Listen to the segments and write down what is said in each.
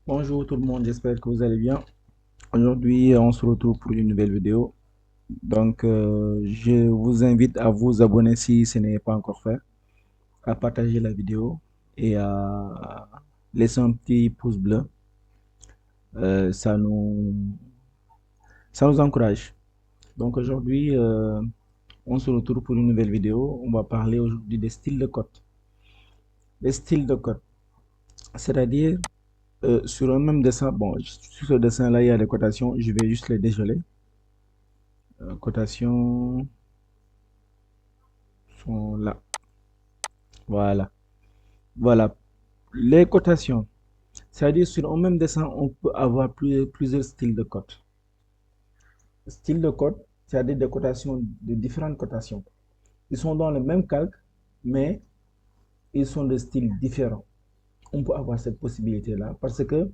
Bonjour tout le monde, j'espère que vous allez bien. Aujourd'hui, on se retrouve pour une nouvelle vidéo. Je vous invite à vous abonner si ce n'est pas encore fait, à partager la vidéo et à laisser un petit pouce bleu. Euh, ça nous, ça nous encourage. Donc aujourd'hui, on se retrouve pour une nouvelle vidéo. On va parler aujourd'hui des styles de code. Les styles de code, c'est-à-dire sur un même dessin. Bon, sur ce dessin-là, il y a des cotations. Je vais juste les dégeler. Cotations sont là. Voilà. Voilà. Les cotations. C'est-à-dire sur un même dessin, on peut avoir plusieurs styles de code. Style de code, c'est-à-dire des cotations, de différentes cotations. Ils sont dans le même calque, mais ils sont de styles différents. On peut avoir cette possibilité-là parce que,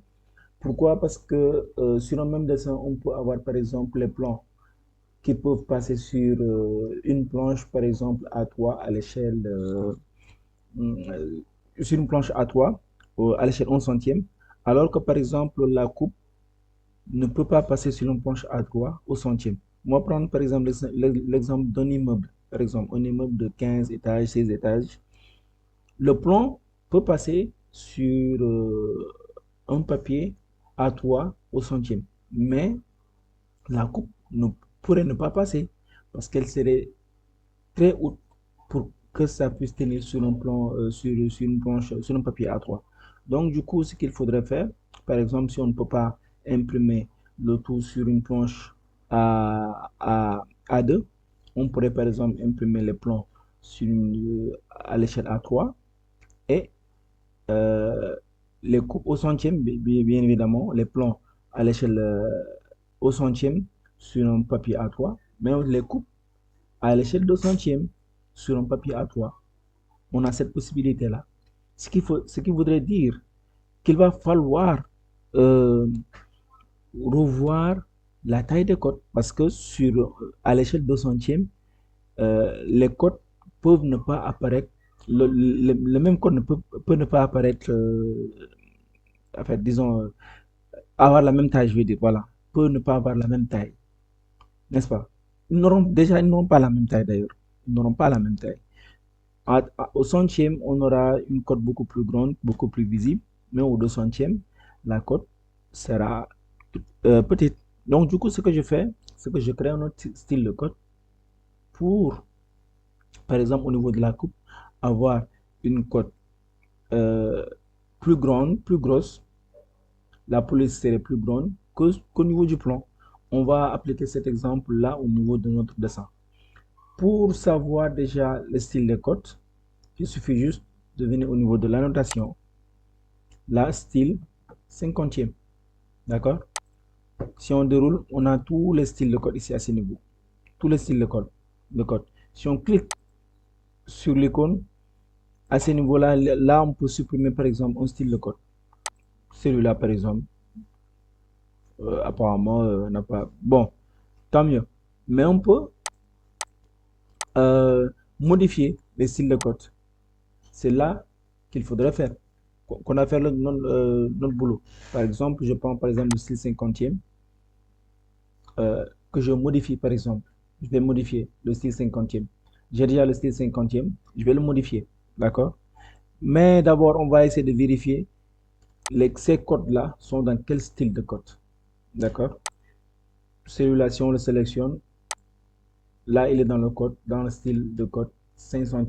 pourquoi? Parce que sur un même dessin, on peut avoir par exemple les plans qui peuvent passer sur une planche, par exemple, à 3 à l'échelle euh, sur une planche A3 à l'échelle 11 centième, alors que par exemple la coupe ne peut pas passer sur une planche A3 au centième. Moi, prendre par exemple l'exemple d'un immeuble, par exemple un immeuble de 15 étages, 16 étages. Le plan peut passer sur un papier A3 au centième, mais la coupe ne pourrait ne pas passer parce qu'elle serait très haute pour que ça puisse tenir sur un plan, sur une planche, sur un papier A3. Donc, du coup, ce qu'il faudrait faire, par exemple, si on ne peut pas imprimer le tout sur une planche A2, on pourrait par exemple imprimer les plans à l'échelle A3 et euh, les coupes au centième, bien évidemment, les plans à l'échelle au centième sur un papier A3, mais les coupes à l'échelle de centième sur un papier A3. On a cette possibilité-là. Ce qui voudrait dire qu'il va falloir euh, revoir la taille des codes parce que à l'échelle de centième, les codes peuvent ne pas apparaître, le même code peut ne pas apparaître, en fait, disons, avoir la même taille, je veux dire, voilà, peut ne pas avoir la même taille, n'est-ce pas? Ils n'auront pas la même taille d'ailleurs. Ils n'auront pas la même taille. Au centième, on aura une cote beaucoup plus grande, beaucoup plus visible, mais au 200e, la cote sera petite. Donc, du coup, ce que je fais, c'est que je crée un autre style de cote pour, par exemple, au niveau de la coupe, avoir une cote euh, plus grande, plus grosse. La police serait plus grande qu'au niveau du plan. On va appliquer cet exemple-là au niveau de notre dessin. Pour savoir déjà le style de cote, il suffit juste de venir au niveau de la notation. Là, style 50e. D'accord? Si on déroule, on a tous les styles de code ici à ce niveau. Tous les styles de code. Si on clique sur l'icône, à ce niveau-là, là, on peut supprimer par exemple un style de code. Celui-là, par exemple, apparemment, n'a pas. Bon, tant mieux. Mais on peut euh, modifier les styles de code. C'est là qu'il faudrait faire. Qu'on a fait notre boulot. Par exemple, je prends par exemple le style 50e que je modifie par exemple. Je vais modifier le style 50e. J'ai déjà le style 50e, je vais le modifier. D'accord? Mais d'abord, on va essayer de vérifier ces codes-là sont dans quel style de code. D'accord? Celui-là, si on le sélectionne, là, il est dans le code, dans le style de code 500,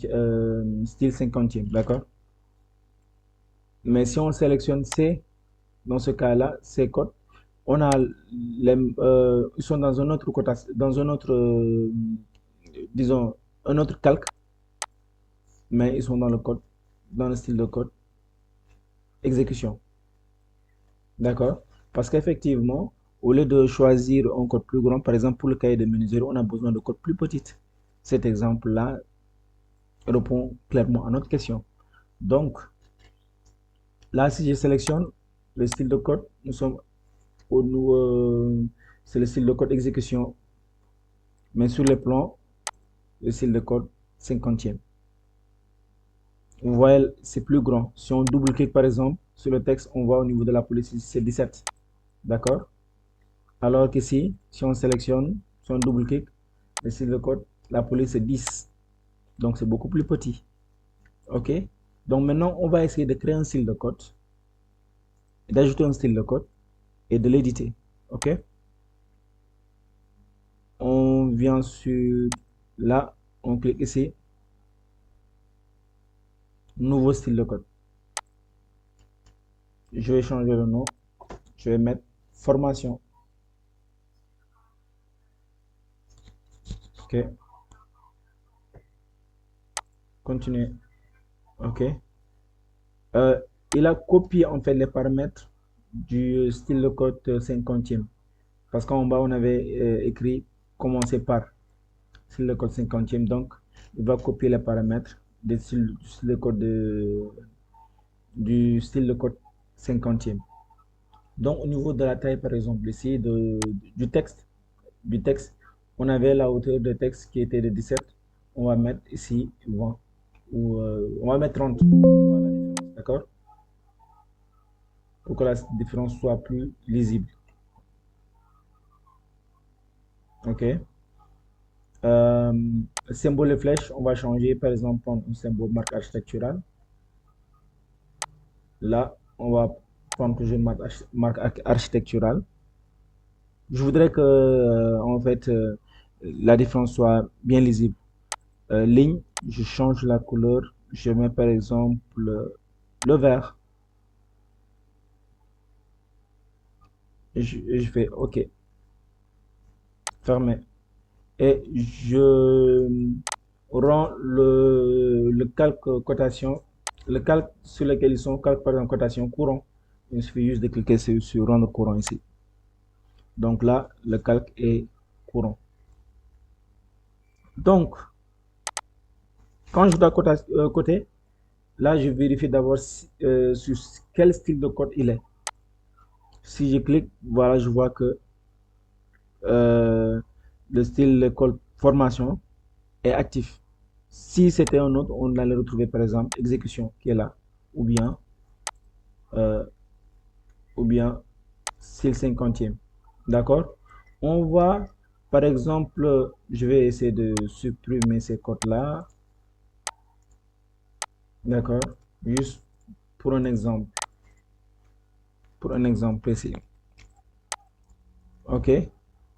style 50e. D'accord? Mais si on sélectionne C, dans ce cas-là, ces codes, on a ils sont dans un autre code, dans un autre, disons, un autre calque, mais ils sont dans le code, dans le style de code exécution. D'accord? Parce qu'effectivement, au lieu de choisir un code plus grand, par exemple pour le cahier de menuiserie, on a besoin de code plus petit. Cet exemple-là répond clairement à notre question. Donc, là, si je sélectionne le style de code, nous sommes c'est le style de code exécution, mais sur le plan, le style de code 50e. Vous voyez, c'est plus grand. Si on double-clique par exemple, sur le texte, on voit au niveau de la police, c'est 17. D'accord? Alors qu'ici, si on sélectionne, si on double-clique, le style de code, la police c'est 10. Donc c'est beaucoup plus petit. OK? Donc maintenant, on va essayer de créer un style de code, d'ajouter un style de code et de l'éditer. OK? On vient sur là, on clique ici, nouveau style de code. Je vais changer le nom, je vais mettre formation. OK? Continuer. OK? Euh, il a copié en fait les paramètres du style de code 50e. Parce qu'en bas, on avait écrit commencer par style de code 50e. Donc, il va copier les paramètres du style de code du style de code 50e. Donc, au niveau de la taille, par exemple, ici, du texte, on avait la hauteur de texte qui était de 17. On va mettre ici 20. Ou on va mettre 30. Voilà, d'accord? Pour que la différence soit plus lisible. OK? Euh, symbole de flèche, on va changer, par exemple, prendre un symbole marque architecturale. Là, on va prendre toujours une marque architecturale. Je voudrais que, en fait, la différence soit bien lisible. Ligne, je change la couleur. Je mets par exemple le vert. Et je fais OK, fermer. Et je rends le calque cotation, le calque sur lequel ils sont, calque par exemple cotation courant. Il suffit juste de cliquer sur rendre courant ici. Donc là, le calque est courant. Donc, quand je dois coter, là, je vérifie d'abord sur quel style de code il est. Si je clique, voilà, je vois que euh, le style de code formation est actif. Si c'était un autre, on allait retrouver par exemple exécution qui est là, ou bien, euh, ou bien style 50e. D'accord? On va, par exemple, je vais essayer de supprimer ces codes-là. D'accord? Juste pour un exemple. Pour un exemple précis. OK?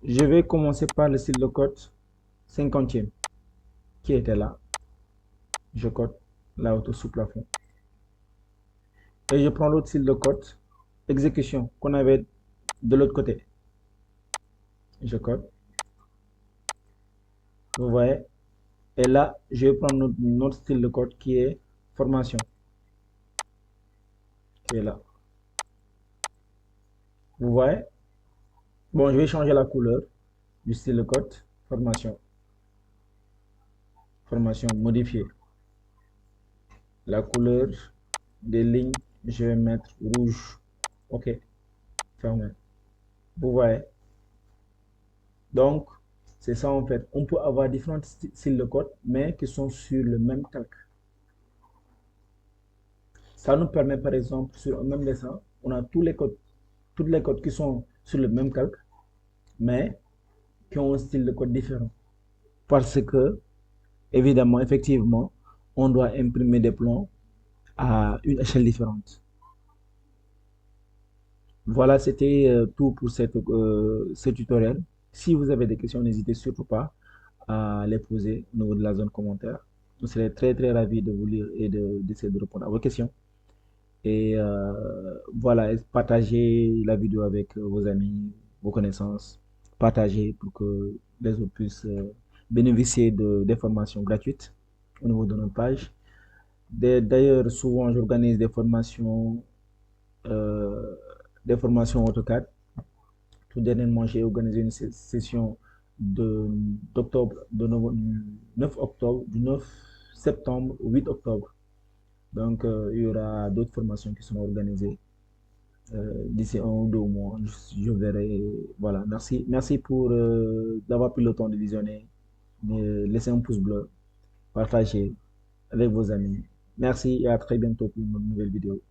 Je vais commencer par le style de code 50e qui était là. Je code la hauteur sous plafond. Et je prends l'autre style de code exécution qu'on avait de l'autre côté. Je code. Vous voyez? Et là, je vais prendre notre style de code qui est formation. Qui est là. Vous voyez? Bon, je vais changer la couleur du style de code formation. Formation modifiée. La couleur des lignes, je vais mettre rouge. OK. Fermé. Vous voyez? Donc, c'est ça en fait. On peut avoir différents styles de code, mais qui sont sur le même calque. Ça nous permet par exemple, sur un même dessin, on a tous les codes qui sont sur le même calque, mais qui ont un style de code différent. Parce que, évidemment, effectivement, on doit imprimer des plans à une échelle différente. Voilà, c'était tout pour ce tutoriel. Si vous avez des questions, n'hésitez surtout pas à les poser au niveau de la zone commentaire. Je serai très très ravi de vous lire et d'essayer de répondre à vos questions. Et voilà, partagez la vidéo avec vos amis, vos connaissances. Partagez pour que les autres puissent bénéficier des formations gratuites au niveau de notre page. D'ailleurs, souvent, j'organise euh, des formations AutoCAD. Tout dernièrement, j'ai organisé une session d'octobre, du 9 octobre, du 9 septembre au 8 octobre. Donc, il y aura d'autres formations qui seront organisées d'ici un ou deux mois. Je verrai. Voilà. Merci pour d'avoir pris le temps de visionner. Laissez un pouce bleu, partagez avec vos amis. Merci et à très bientôt pour une nouvelle vidéo.